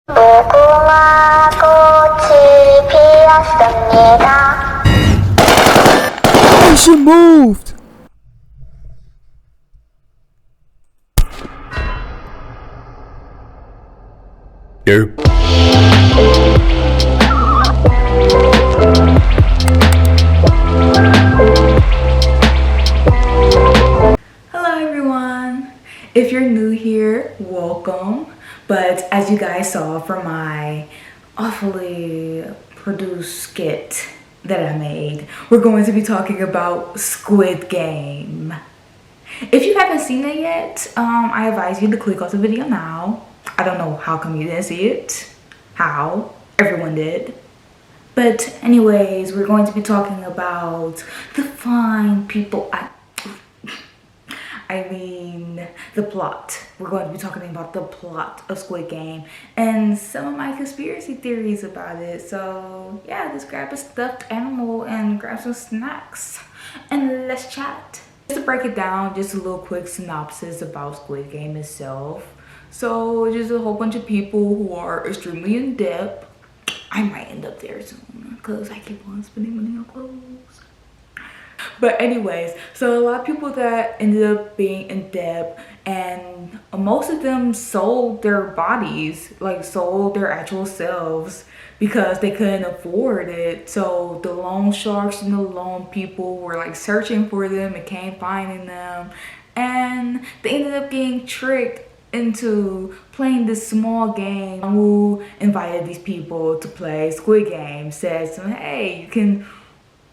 무궁화 꽃이 피었습니다. Oh, she moved! Here. Hello everyone! If you're new here, welcome. But as you guys saw from my awfully produced skit that I made, we're going to be talking about Squid Game. If you haven't seen it yet, I advise you to click off the video now. I don't know how come you didn't see it. How? Everyone did. But anyways, we're going to be talking about the fine people. I mean the plot. We're going to be talking about the plot of Squid Game and some of my conspiracy theories about it. So yeah, just grab a stuffed animal and grab some snacks and let's chat. Just to break it down, just a little quick synopsis about Squid Game itself. So just a whole bunch of people who are extremely in debt. I might end up there soon because I keep on spending money on clothes. But anyways, so a lot of people that ended up being in debt, and most of them sold their bodies, like sold their actual selves because they couldn't afford it. So the loan sharks and the loan people were like searching for them and can't finding them, and they ended up getting tricked into playing this small game. Who invited these people to play Squid Game said to them, hey, you can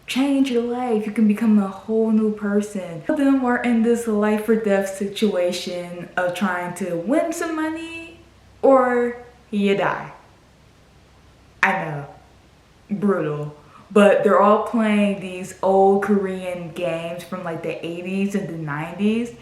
change your life, you can become a whole new person. Some of them are in this life or death situation of trying to win some money or you die. I know, brutal, but they're all playing these old Korean games from like the 80s and the 90s,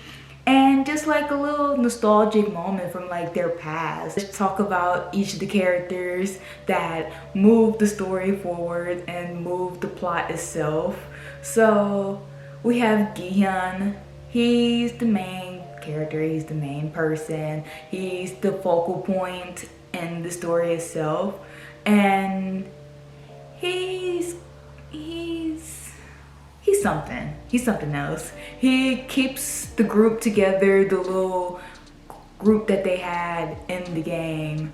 and just like a little nostalgic moment from like their past. Let's talk about each of the characters that move the story forward and move the plot itself. So we have Gi-hyun. He's the main character, he's the main person, he's the focal point in the story itself, and he's something else. He keeps the group together, the little group that they had in the game.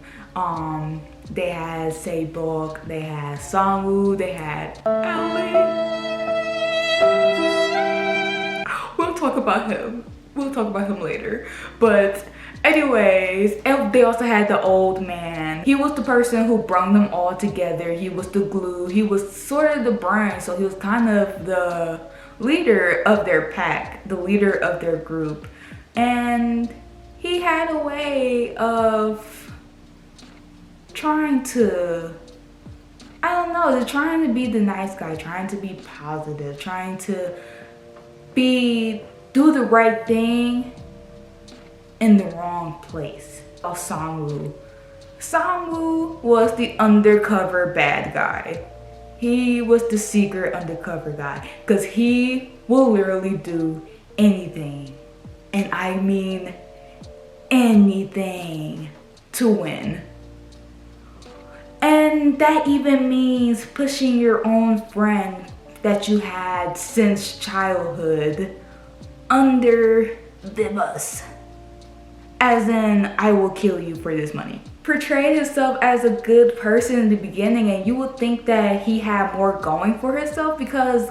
They had Saebok, they had Sangwoo, they had Ali. We'll talk about him later. But anyways, and they also had the old man. He was the person who brought them all together. He was the glue. He was sort of the brain, so he was kind of the leader of their pack, the leader of their group. And he had a way of trying to, I don't know, trying to be the nice guy, trying to be positive, trying to do the right thing in the wrong place. Sangwoo was the undercover bad guy. He was the secret undercover guy because he will literally do anything, and I mean anything, to win. And that even means pushing your own friend that you had since childhood under the bus. As in, I will kill you for this money. Portrayed himself as a good person in the beginning, and you would think that he had more going for himself because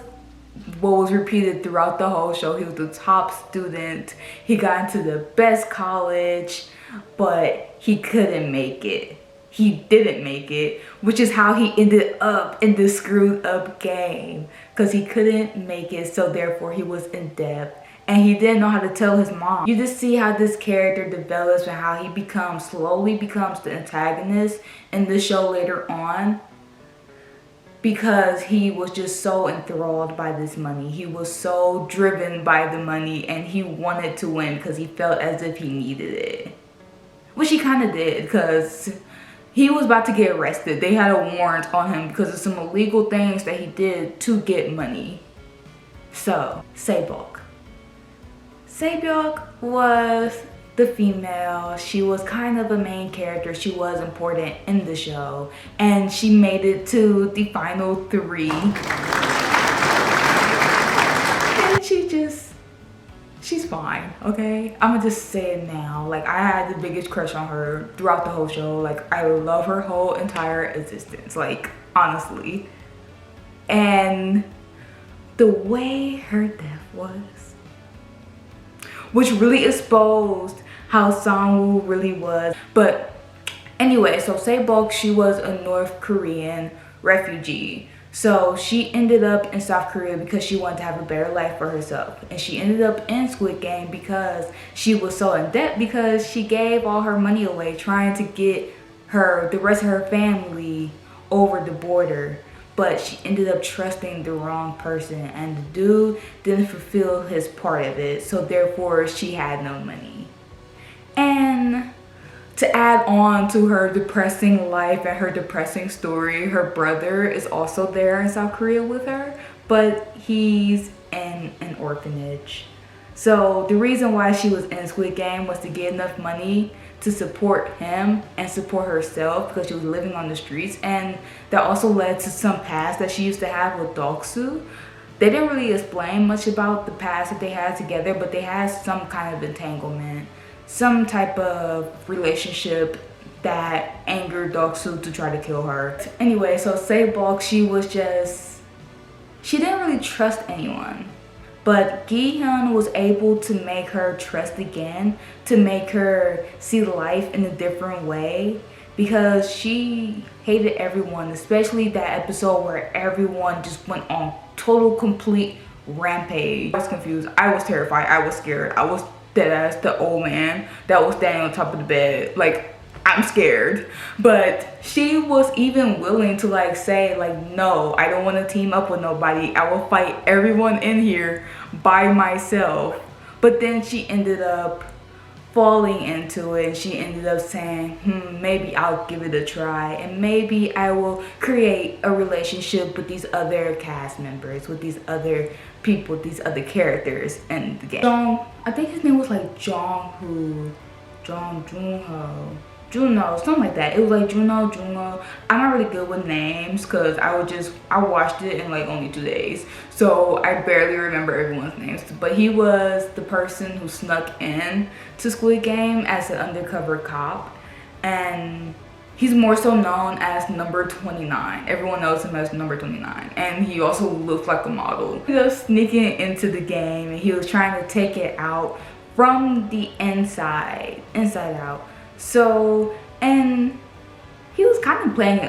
what was repeated throughout the whole show, he was the top student, he got into the best college, but he couldn't make it. He didn't make it, which is how he ended up in this screwed up game, because he couldn't make it, so therefore he was in debt. And he didn't know how to tell his mom. You just see how this character develops and how he slowly becomes the antagonist in the show later on, because he was just so enthralled by this money. He was so driven by the money, and he wanted to win because he felt as if he needed it. Which he kind of did, because he was about to get arrested. They had a warrant on him because of some illegal things that he did to get money. So, Saebok was the female. She was kind of a main character. She was important in the show, and she made it to the final 3. And she's fine, okay? I'm gonna just say it now. Like, I had the biggest crush on her throughout the whole show. Like, I love her whole entire existence, like, honestly. And the way her death was, which really exposed how Sangwoo really was. But anyway, so Se-bulk, she was a North Korean refugee. So she ended up in South Korea because she wanted to have a better life for herself. And she ended up in Squid Game because she was so in debt because she gave all her money away trying to get the rest of her family over the border. But she ended up trusting the wrong person, and the dude didn't fulfill his part of it. So therefore she had no money. And to add on to her depressing life and her depressing story, her brother is also there in South Korea with her, but he's in an orphanage. So the reason why she was in Squid Game was to get enough money to support him and support herself because she was living on the streets. And that also led to some past that she used to have with Doksu. They didn't really explain much about the past that they had together, but they had some kind of entanglement, some type of relationship that angered Doksu to try to kill her. Anyway, so Se-bulk, she didn't really trust anyone. But Gi-hyun was able to make her trust again, to make her see life in a different way, because she hated everyone, especially that episode where everyone just went on total complete rampage. I was confused, I was terrified, I was scared, I was deadass the old man that was standing on top of the bed. Like, I'm scared. But she was even willing to like say like, no, I don't want to team up with nobody, I will fight everyone in here by myself. But then she ended up falling into it. She ended up saying, maybe I'll give it a try, and maybe I will create a relationship with these other cast members, with these other people, these other characters in the game. I think his name was like Junho, something like that. It was like Juno. I'm not really good with names because I watched it in like only 2 days, so I barely remember everyone's names. But he was the person who snuck in to Squid Game as an undercover cop, and he's more so known as number 29. Everyone knows him as number 29, and he also looks like a model. He was sneaking into the game, and he was trying to take it out from the inside out. So, and he was kind of playing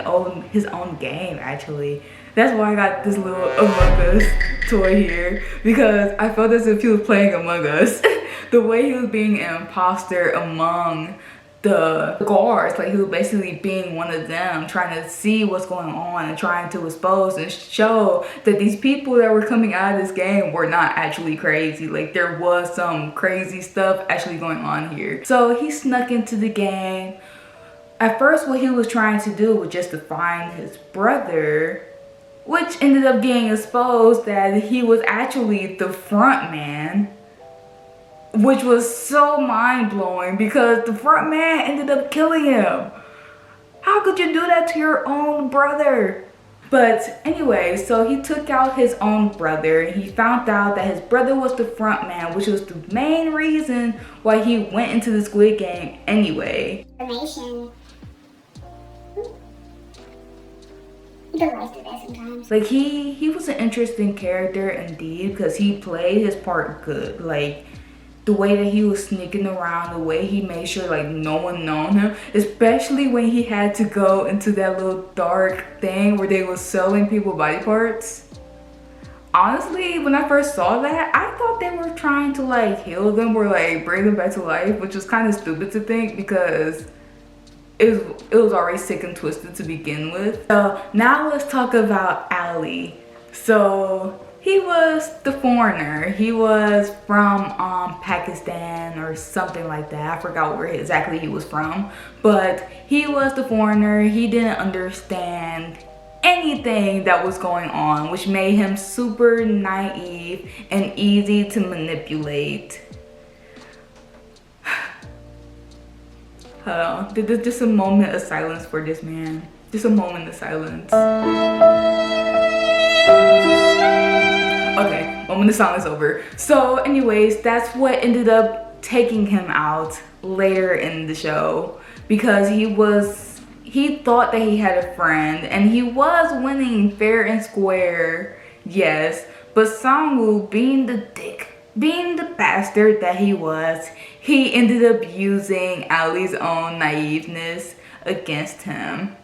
his own game, actually. That's why I got this little Among Us toy here, because I felt as if he was playing Among Us. The way he was being an imposter among the guards, like he was basically being one of them, trying to see what's going on and trying to expose and show that these people that were coming out of this game were not actually crazy. Like, there was some crazy stuff actually going on here. So he snuck into the game. At first, what he was trying to do was just to find his brother, which ended up getting exposed that he was actually the front man, which was so mind-blowing because the front man ended up killing him. How could you do that to your own brother? But anyway, so he took out his own brother, and he found out that his brother was the front man, which was the main reason why he went into the Squid Game anyway. Information. He does like to that sometimes. Like, he was an interesting character indeed, because he played his part good. Like, the way that he was sneaking around, the way he made sure like no one known him, especially when he had to go into that little dark thing where they were selling people body parts. Honestly, when I first saw that, I thought they were trying to like heal them or like bring them back to life, which was kind of stupid to think because it was already sick and twisted to begin with. So now let's talk about Ali. So he was the foreigner. He was from Pakistan or something like that. I forgot where exactly he was from. But he was the foreigner. He didn't understand anything that was going on, which made him super naive and easy to manipulate. on. Just a moment of silence for this man. Just a moment of silence. Okay, moment of silence over. So anyways, that's what ended up taking him out later in the show, because he thought that he had a friend and he was winning fair and square, yes, but Sangwoo, being the bastard that he was, he ended up using Ali's own naiveness against him.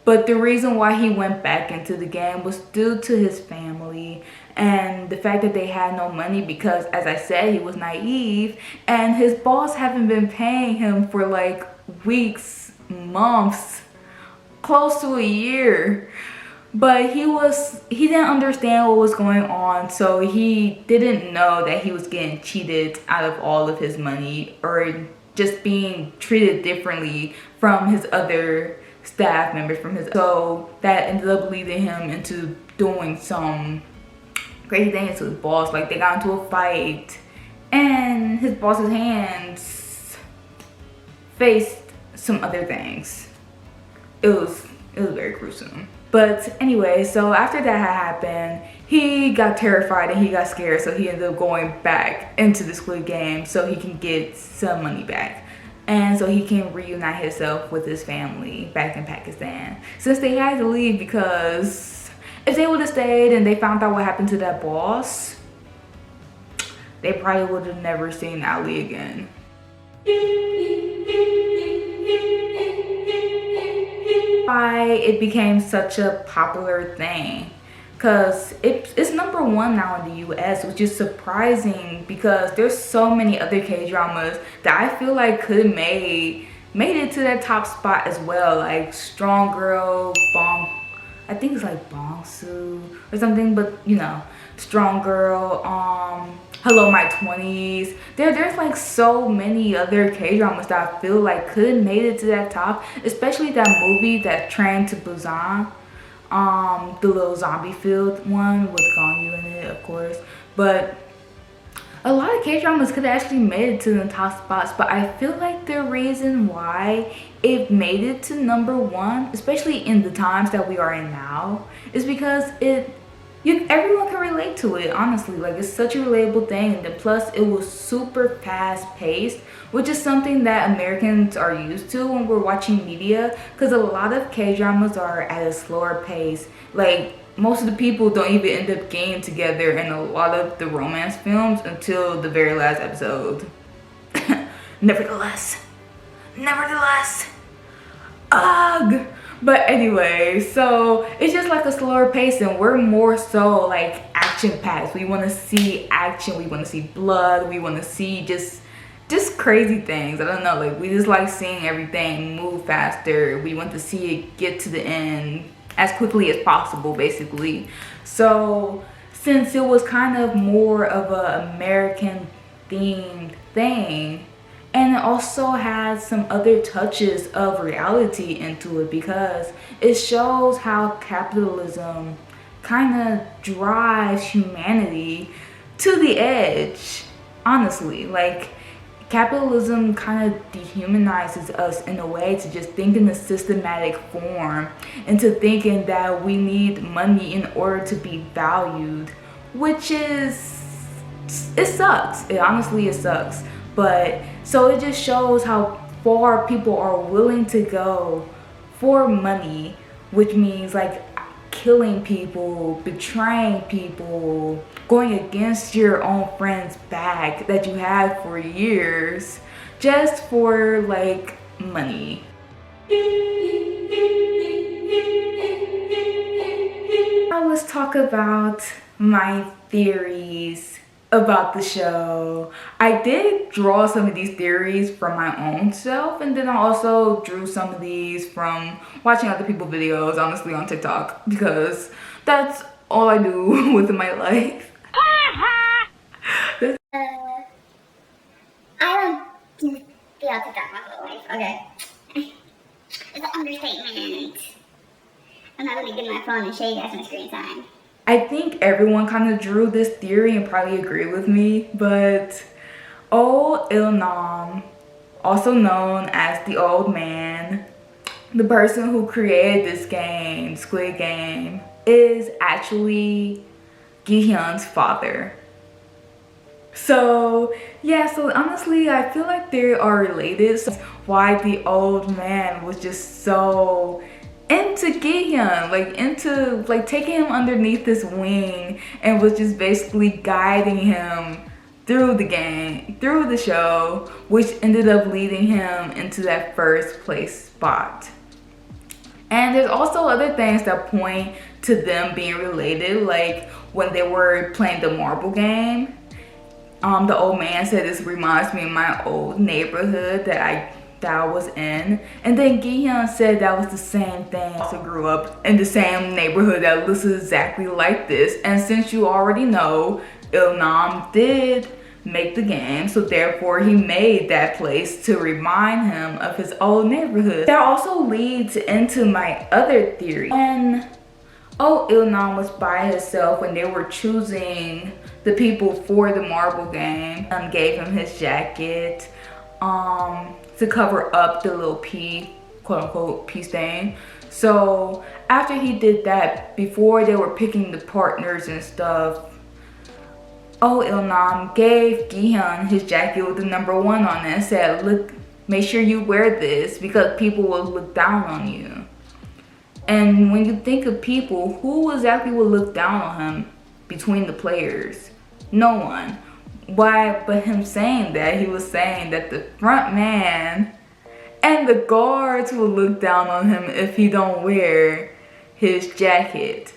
But the reason why he went back into the game was due to his family and the fact that they had no money, because, as I said, he was naive and his boss haven't been paying him for like weeks, months, close to a year. But he didn't understand what was going on, so he didn't know that he was getting cheated out of all of his money, or just being treated differently from his other staff members, so that ended up leading him into doing some crazy things to his boss. Like, they got into a fight and his boss's hands faced some other things. It was very gruesome. But anyway, so after that had happened, he got terrified and he got scared, so he ended up going back into the Squid Game so he can get some money back. And so he can reunite himself with his family back in Pakistan. Since they had to leave, because if they would have stayed and they found out what happened to that boss, they probably would have never seen Ali again. Why it became such a popular thing, because it's #1 now in the US, which is surprising because there's so many other K-dramas that I feel like could have made it to that top spot as well, like Strong Girl, I think it's like Bongsu or something, but you know, Strong Girl, Hello My 20s. There's like so many other K-dramas that I feel like could have made it to that top, especially that movie, that Train to Busan, the little zombie field one with Gong Yu in it, of course. But a lot of K-dramas could have actually made it to the top spots, but I feel like the reason why it made it to #1, especially in the times that we are in now, is because everyone can relate to it, honestly. Like, it's such a relatable thing, and then plus it was super fast paced, which is something that Americans are used to when we're watching media, because a lot of K-dramas are at a slower pace. Like, most of the people don't even end up getting together in a lot of the romance films until the very last episode. Nevertheless, ugh. But anyway, so it's just like a slower pace, and we're more so like action packed. We want to see action, we want to see blood, we want to see just crazy things. I don't know, like, we just like seeing everything move faster. We want to see it get to the end as quickly as possible, basically. So since it was kind of more of a American themed thing, and it also has some other touches of reality into it, because it shows how capitalism kind of drives humanity to the edge, honestly. Like, capitalism kind of dehumanizes us in a way to just think in a systematic form, into thinking that we need money in order to be valued, which it sucks. It sucks. But so it just shows how far people are willing to go for money, which means like killing people, betraying people, going against your own friend's back that you had for years just for like money. Now let's talk about my theories about the show. I did draw some of these theories from my own self, and then I also drew some of these from watching other people's videos, honestly, on TikTok, because that's all I do with my life. I don't feel to talk my whole life, okay? It's an understatement. I'm not really getting my phone and show you guys my screen time. I think everyone kind of drew this theory and probably agree with me, but Oh Il Nam also known as the Old Man, the person who created this game, Squid Game, is actually Gi-hyun's father. So yeah, so honestly I feel like they are related. So why the Old Man was just so into Gi-hyun, like taking him underneath his wing and was just basically guiding him through the game, through the show, which ended up leading him into that first place spot. And there's also other things that point to them being related, like when they were playing the marble game. The Old Man said this reminds me of my old neighborhood that I was in. And then Gi-hyun said that was the same thing. I also grew up in the same neighborhood that looks exactly like this. And since you already know, Il-nam did make the game, so therefore he made that place to remind him of his old neighborhood. That also leads into my other theory. When Il-nam was by himself when they were choosing the people for the marble game, gave him his jacket to cover up the little pee, quote unquote, pee stain. So after he did that, before they were picking the partners and stuff, Il-nam gave Gi-hyun his jacket with the number 1 on it and said, look, make sure you wear this because people will look down on you. And when you think of people, who exactly will look down on him between the players? No one. Why but him saying that? He was saying that the front man and the guards will look down on him if he don't wear his jacket.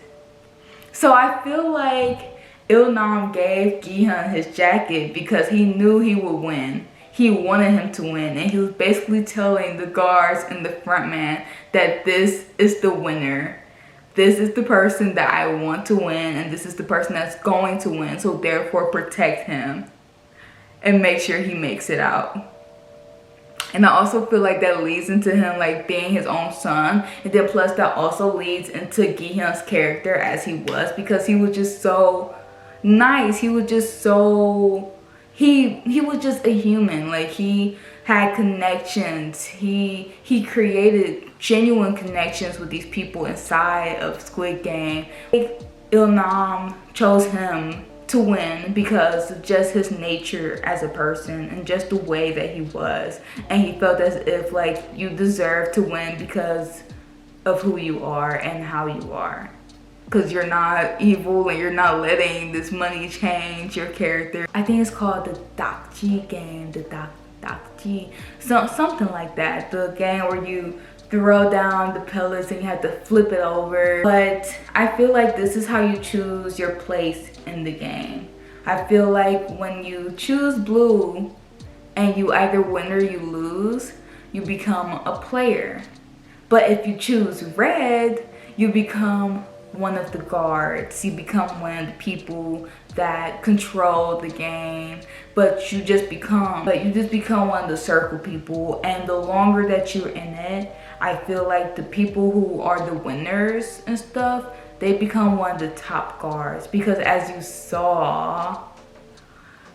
So I feel like Il-nam gave Gi-hyun his jacket because he knew he would win. He wanted him to win, and he was basically telling the guards and the front man that this is the winner. This is the person that I want to win, and this is the person that's going to win. So therefore protect him and make sure he makes it out. And I also feel like that leads into him like being his own son. And then plus that also leads into Gi-hyun's character as he was, because he was just so nice. He was just so, he was just a human. Like he had connections. He created genuine connections with these people inside of Squid Game. Il-nam chose him to win because of just his nature as a person and just the way that he was. And he felt as if like you deserve to win because of who you are and how you are. Because you're not evil and you're not letting this money change your character. I think it's called the Davinci game, the Davinci, something like that. The game where you throw down the pellets and you have to flip it over. But I feel like this is how you choose your place in the game. I feel like when you choose blue and you either win or you lose, you become a player. But if you choose red, you become one of the guards. You become one of the people that control the game, but you just become one of the circle people. And the longer that you're in it, I feel like the people who are the winners and stuff, they become one of the top guards. Because as you saw,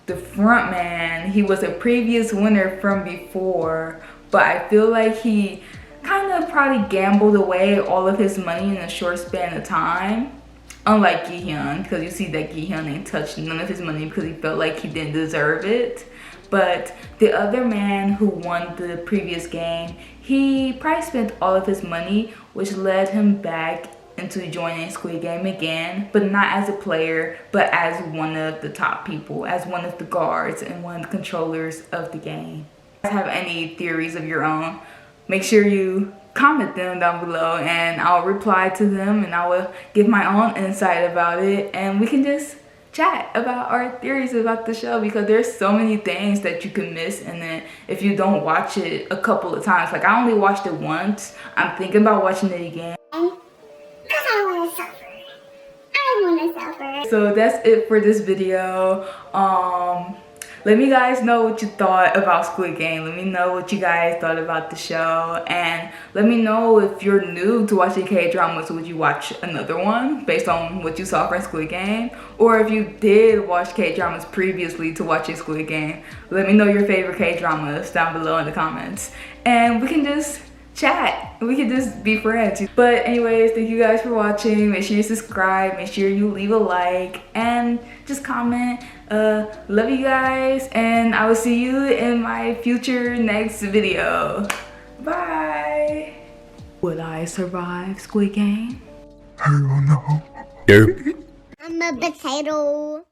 the front man, he was a previous winner from before, but I feel like he kind of probably gambled away all of his money in a short span of time. Unlike Gi-hyun, because you see that Gi-hyun ain't touched none of his money because he felt like he didn't deserve it. But the other man who won the previous game, he probably spent all of his money, which led him back into joining Squid Game again, but not as a player, but as one of the top people, as one of the guards and one of the controllers of the game. If you have any theories of your own, make sure you comment them down below and I'll reply to them and I will give my own insight about it, and we can just chat about our theories about the show, because there's so many things that you can miss and then if you don't watch it a couple of times. Like I only watched it once. I'm thinking about watching it again. Because I want to suffer. I want to suffer. So that's it for this video. let me guys know what you thought about Squid Game. Let me know what you guys thought about the show, and let me know if you're new to watching K-dramas, would you watch another one based on what you saw from Squid Game, or if you did watch K-dramas previously to watching Squid Game, let me know your favorite K-dramas down below in the comments, and we can just chat. We can just be friends. But anyways, thank you guys for watching. Make sure you subscribe, make sure you leave a like, and just comment. Love you guys, and I will see you in my future next video. Bye. Will I survive Squid Game? I don't know. Nope. I'm a potato.